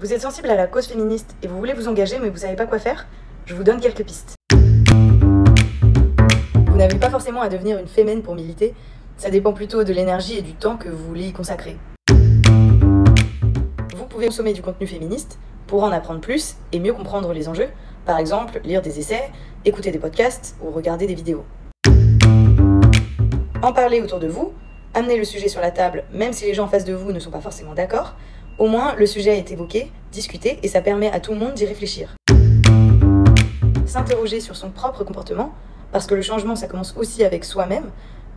Vous êtes sensible à la cause féministe et vous voulez vous engager mais vous savez pas quoi faire? Je vous donne quelques pistes. Vous n'avez pas forcément à devenir une fémène pour militer, ça dépend plutôt de l'énergie et du temps que vous voulez y consacrer. Vous pouvez consommer du contenu féministe pour en apprendre plus et mieux comprendre les enjeux, par exemple lire des essais, écouter des podcasts ou regarder des vidéos. En parler autour de vous, amener le sujet sur la table même si les gens en face de vous ne sont pas forcément d'accord, au moins le sujet est évoqué, discuté et ça permet à tout le monde d'y réfléchir. S'interroger sur son propre comportement, parce que le changement ça commence aussi avec soi-même,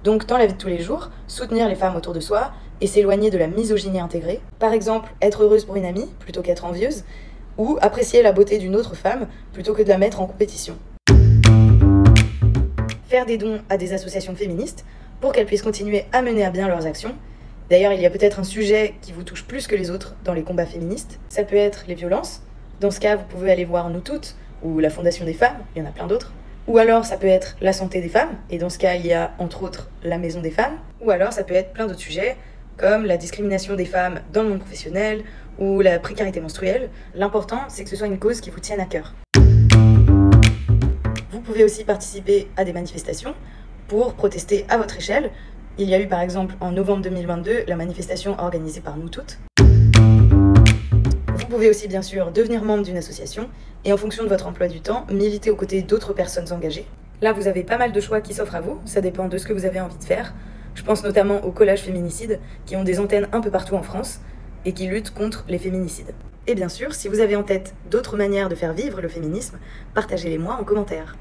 donc dans la vie de tous les jours, soutenir les femmes autour de soi et s'éloigner de la misogynie intégrée. Par exemple, être heureuse pour une amie plutôt qu'être envieuse, ou apprécier la beauté d'une autre femme plutôt que de la mettre en compétition. Faire des dons à des associations féministes pour qu'elles puissent continuer à mener à bien leurs actions. D'ailleurs, il y a peut-être un sujet qui vous touche plus que les autres dans les combats féministes. Ça peut être les violences. Dans ce cas, vous pouvez aller voir Nous Toutes, ou la Fondation des femmes, il y en a plein d'autres. Ou alors, ça peut être la santé des femmes, et dans ce cas, il y a entre autres la Maison des femmes. Ou alors, ça peut être plein d'autres sujets, comme la discrimination des femmes dans le monde professionnel, ou la précarité menstruelle. L'important, c'est que ce soit une cause qui vous tienne à cœur. Vous pouvez aussi participer à des manifestations pour protester à votre échelle. Il y a eu par exemple en novembre 2022 la manifestation organisée par Nous Toutes. Vous pouvez aussi bien sûr devenir membre d'une association et en fonction de votre emploi du temps, militer aux côtés d'autres personnes engagées. Là vous avez pas mal de choix qui s'offrent à vous, ça dépend de ce que vous avez envie de faire. Je pense notamment aux collages féminicides qui ont des antennes un peu partout en France et qui luttent contre les féminicides. Et bien sûr, si vous avez en tête d'autres manières de faire vivre le féminisme, partagez-les moi en commentaire.